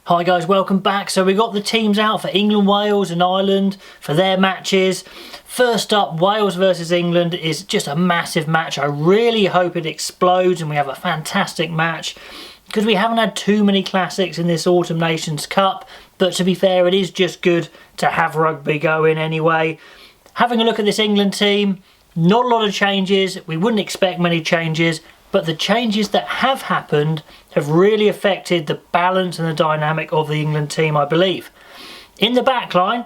Hi guys, welcome back. So we got the teams out for England, Wales and Ireland for their matches. First up, Wales versus England is just a massive match. I really hope it explodes and we have a fantastic match because we haven't had too many classics in this Autumn Nations Cup. But to be fair, it is just good to have rugby going anyway. Having a look at this England team, not a lot of changes. We wouldn't expect many changes. But the changes that have happened have really affected the balance and the dynamic of the England team, I believe. In the back line,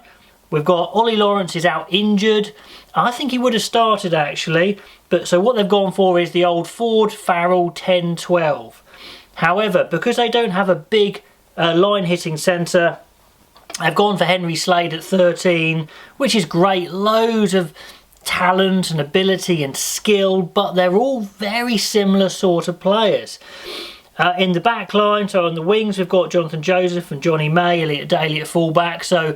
we've got Ollie Lawrence is out injured. I think he would have started actually. But so what they've gone for is the old Ford Farrell 10-12. However, because they don't have a big line hitting centre, I've gone for Henry Slade at 13, which is great. Loads of talent and ability and skill, but they're all very similar sort of players. In the back line, so on the wings, we've got Jonathan Joseph and Johnny May, Elliot Daly at fullback, so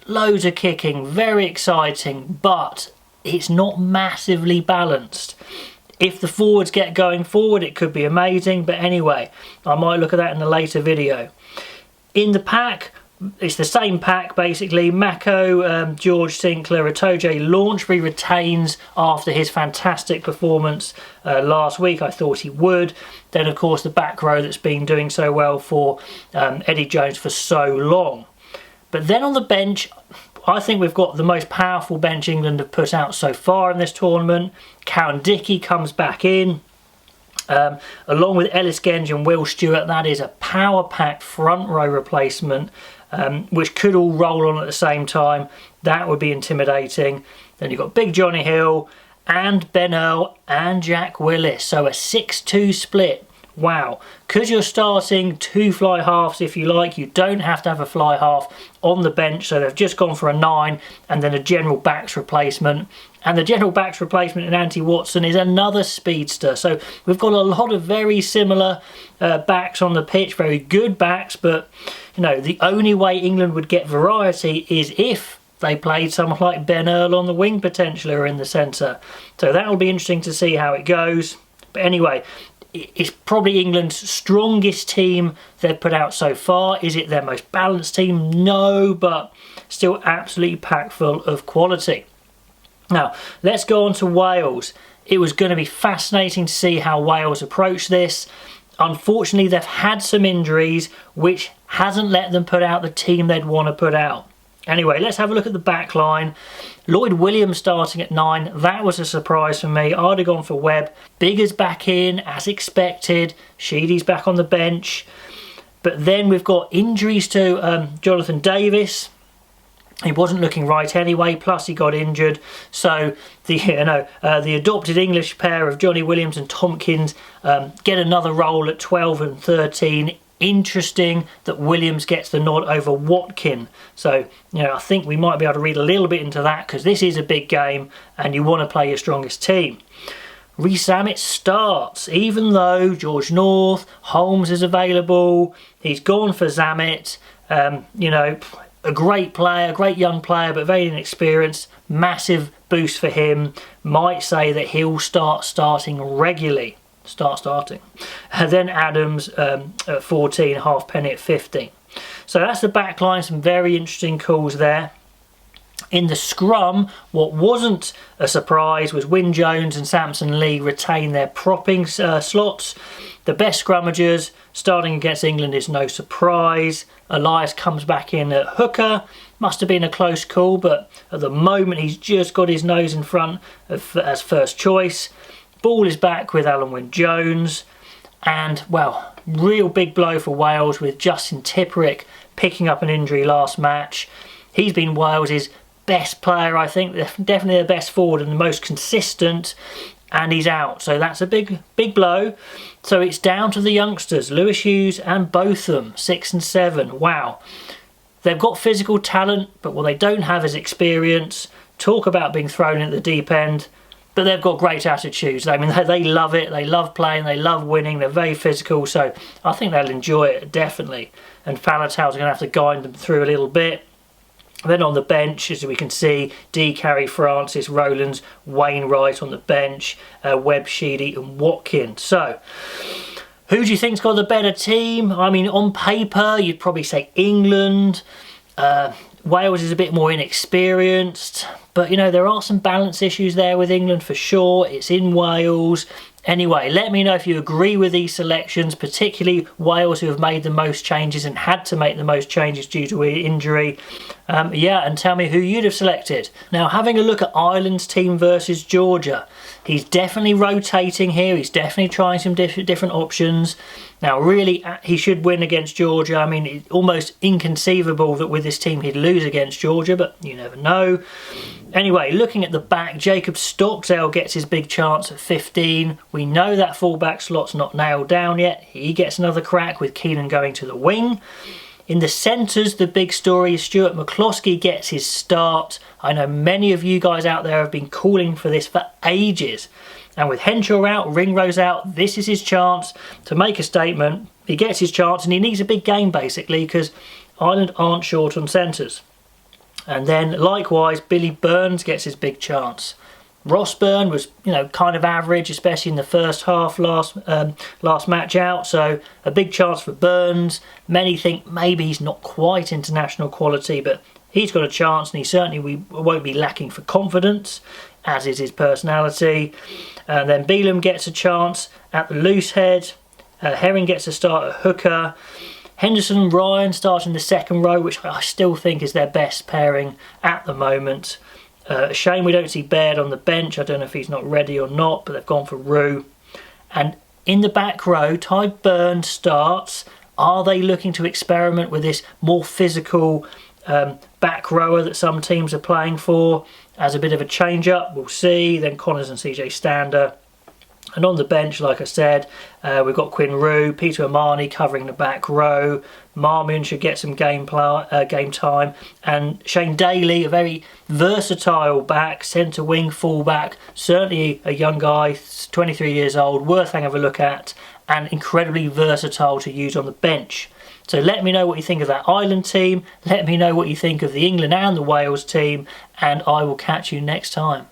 loads of kicking, very exciting, but it's not massively balanced. If the forwards get going forward, it could be amazing, but anyway, I might look at that in a later video. In the pack, it's the same pack basically. Mako, George Sinclair, Atoje Launchbury retains after his fantastic performance last week. I thought he would. Then of course the back row that's been doing so well for Eddie Jones for so long. But then on the bench, I think we've got the most powerful bench England have put out so far in this tournament. Cowan-Dickie comes back in. Along with Ellis Genge and Will Stewart, that is a power-packed front row replacement, which could all roll on at the same time. That would be intimidating. Then you've got Big Johnny Hill and Ben Earl and Jack Willis. So a 6-2 split. Wow. Because you're starting two fly halves if you like, you don't have to have a fly half on the bench. So they've just gone for a 9 and then a general backs replacement. And the general backs replacement in Andy Watson is another speedster. So we've got a lot of very similar backs on the pitch, very good backs. But, you know, the only way England would get variety is if they played someone like Ben Earl on the wing potentially or in the centre. So that'll be interesting to see how it goes. But anyway, it's probably England's strongest team they've put out so far. Is it their most balanced team? No, but still absolutely packed full of quality. Now, let's go on to Wales. It was going to be fascinating to see how Wales approach this. Unfortunately, they've had some injuries, which hasn't let them put out the team they'd want to put out. Anyway, let's have a look at the back line. Lloyd Williams starting at 9. That was a surprise for me. I'd have gone for Webb. Bigger's back in, as expected. Sheedy's back on the bench. But then we've got injuries to Jonathan Davis. He wasn't looking right anyway, plus he got injured. So the adopted English pair of Johnny Williams and Tompkins get another role at 12 and 13. Interesting that Williams gets the nod over Watkin. So, I think we might be able to read a little bit into that because this is a big game and you want to play your strongest team. Reece Zammit starts, even though George North, Holmes is available. He's gone for Zammit. A great player, great young player, but very inexperienced. Massive boost for him. Might say that he'll start starting regularly. And then Adams at 14, Halfpenny at 15. So that's the back line. Some very interesting calls there. In the scrum, what wasn't a surprise was Wyn Jones and Samson Lee retain their propping slots. The best scrummagers starting against England is no surprise. Elias comes back in at hooker. Must have been a close call, but at the moment he's just got his nose in front as first choice. Ball is back with Alan Wyn-Jones. And, well, real big blow for Wales with Justin Tipuric picking up an injury last match. He's been Wales's best player, I think. Definitely the best forward and the most consistent. And he's out. So that's a big blow. So it's down to the youngsters, Lewis Hughes and Botham, 6 and 7. Wow. They've got physical talent, but what they don't have is experience. Talk about being thrown in at the deep end. But they've got great attitudes. I mean, they love it. They love playing. They love winning. They're very physical. So I think they'll enjoy it, definitely. And Faletau's going to have to guide them through a little bit. Then on the bench, as we can see, D. Carey Francis, Rowlands, Wainwright on the bench, Webb, Sheedy and Watkin. So Who do you think's got the better team? I mean, on paper, you'd probably say England. Wales is a bit more inexperienced, but you know, there are some balance issues there with England for sure. It's in Wales. Anyway, let me know if you agree with these selections, particularly Wales, who have made the most changes and had to make the most changes due to injury. Yeah, and tell me who you'd have selected. Now, having a look at Ireland's team versus Georgia, he's definitely rotating here. He's definitely trying some different options. Now, really, he should win against Georgia. I mean, it's almost inconceivable that with this team he'd lose against Georgia, but you never know. Anyway, looking at the back, Jacob Stockdale gets his big chance at 15. We know that fullback slot's not nailed down yet. He gets another crack with Keenan going to the wing. In the centres, the big story is Stuart McCloskey gets his start. I know many of you guys out there have been calling for this for ages. And with Henshaw out, Ringrose out, this is his chance to make a statement. He gets his chance and he needs a big game basically because Ireland aren't short on centres. And then likewise, Billy Burns gets his big chance. Ross Byrne was, you know, kind of average, especially in the first half last match out. So a big chance for Burns. Many think maybe he's not quite international quality, but he's got a chance, and he certainly won't be lacking for confidence, as is his personality. And then Beelum gets a chance at the loose head. Herring gets a start at hooker. Henderson and Ryan start in the second row, which I still think is their best pairing at the moment. A shame we don't see Baird on the bench. I don't know if he's not ready or not, but they've gone for Roux. And in the back row, Ty Burns starts. Are they looking to experiment with this more physical back rower that some teams are playing for as a bit of a change-up? We'll see. Then Connors and CJ Stander. And on the bench, like I said, we've got Quinn Roux, Peter Amani covering the back row. Marmion should get some game time. And Shane Daly, a very versatile back, centre wing, full-back. Certainly a young guy, 23 years old, worth having a look at. And incredibly versatile to use on the bench. So let me know what you think of that Ireland team. Let me know what you think of the England and the Wales team. And I will catch you next time.